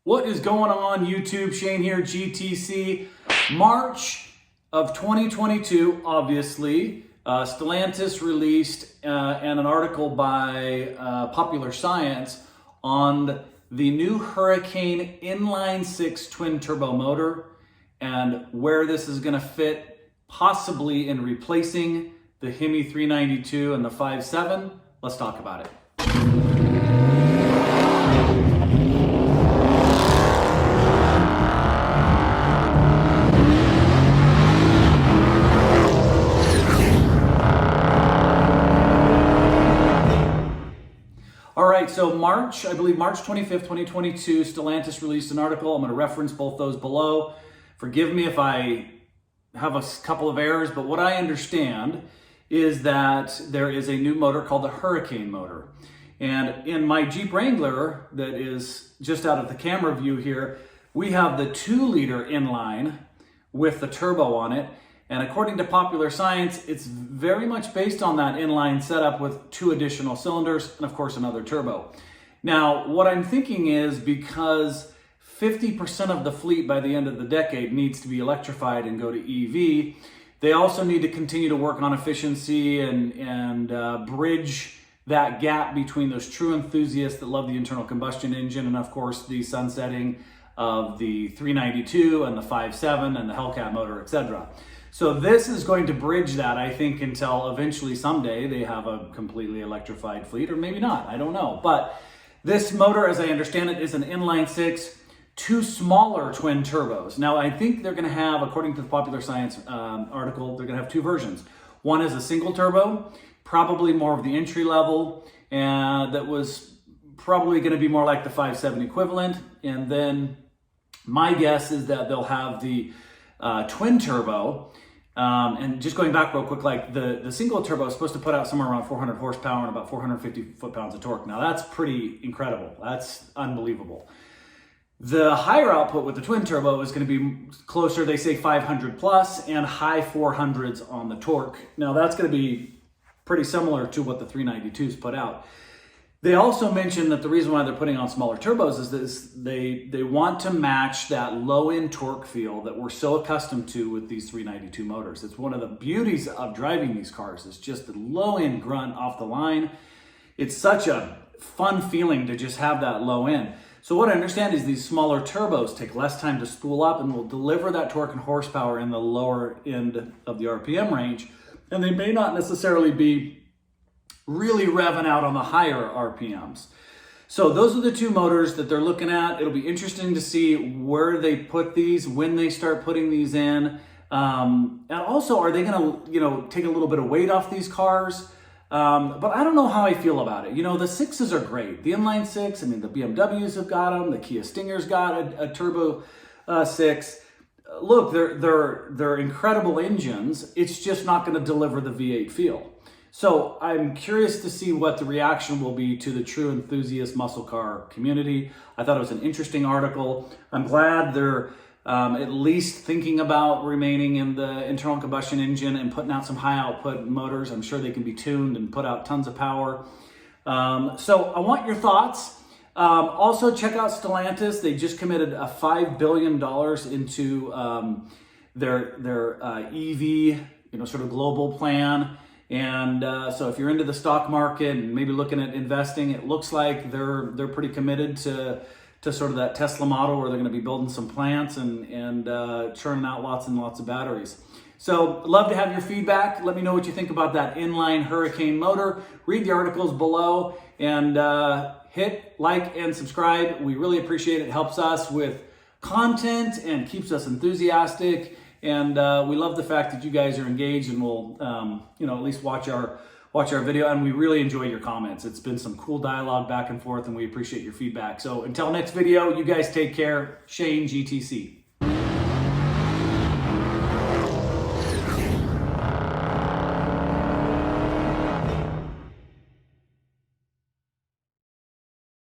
What is going on YouTube? Shane here, GTC. March of 2022, obviously, Stellantis released an article by Popular Science on the new Hurricane Inline-6 twin turbo motor and where this is going to fit possibly in replacing the Hemi 392 and the 5.7. Let's talk about it. All right, so I believe March 25th, 2022, Stellantis released an article. I'm going to reference both those below. Forgive me if I have a couple of errors, but what I understand is that there is a new motor called the Hurricane motor. And in my Jeep Wrangler that is just out of the camera view here, we have the 2-liter inline with the turbo on it. And according to Popular Science, it's very much based on that inline setup with 2 additional cylinders and of course another turbo. Now, what I'm thinking is because 50% of the fleet by the end of the decade needs to be electrified and go to EV, they also need to continue to work on efficiency and bridge that gap between those true enthusiasts that love the internal combustion engine and of course the sunsetting of the 392 and the 5.7 and the Hellcat motor, etc. So this is going to bridge that, I think, until eventually someday they have a completely electrified fleet, or maybe not, I don't know. But this motor, as I understand it, is an inline-6, 2 smaller twin turbos. Now, I think they're gonna have, according to the Popular Science article, they're gonna have 2 versions. One is a single turbo, probably more of the entry level, and that was probably gonna be more like the 5.7 equivalent. And then my guess is that they'll have the twin turbo, and just going back real quick, like the single turbo is supposed to put out somewhere around 400 horsepower and about 450 foot-pounds of torque. Now that's pretty incredible. That's unbelievable. The higher output with the twin turbo is going to be closer, they say 500 plus and high 400s on the torque. Now that's going to be pretty similar to what the 392s put out. They also mentioned that the reason why they're putting on smaller turbos is this, they want to match that low-end torque feel that we're so accustomed to with these 392 motors. It's one of the beauties of driving these cars. It's just the low-end grunt off the line. It's such a fun feeling to just have that low end. So what I understand is these smaller turbos take less time to spool up and will deliver that torque and horsepower in the lower end of the RPM range. And they may not necessarily be really revving out on the higher RPMs. So those are the 2 motors that they're looking at. It'll be interesting to see where they put these, when they start putting these in. And also, are they gonna, take a little bit of weight off these cars? But I don't know how I feel about it. The 6s are great. The Inline-6, I mean, the BMWs have got them. The Kia Stinger's got a turbo 6. Look, they're incredible engines. It's just not gonna deliver the V8 feel. So I'm curious to see what the reaction will be to the true enthusiast muscle car community. I thought it was an interesting article. I'm glad they're at least thinking about remaining in the internal combustion engine and putting out some high output motors. I'm sure they can be tuned and put out tons of power. So I want your thoughts. Also check out Stellantis. They just committed a $5 billion into their EV, sort of global plan. And so if you're into the stock market and maybe looking at investing, it looks like they're pretty committed to sort of that Tesla model where they're going to be building some plants and churning out lots and lots of batteries. So love to have your feedback. Let me know what you think about that inline Hurricane motor. Read the articles below and hit like and subscribe. We really appreciate it. It helps us with content and keeps us enthusiastic. And we love the fact that you guys are engaged and will, at least watch our video. And we really enjoy your comments. It's been some cool dialogue back and forth, and we appreciate your feedback. So until next video, you guys take care. Shane, GTC.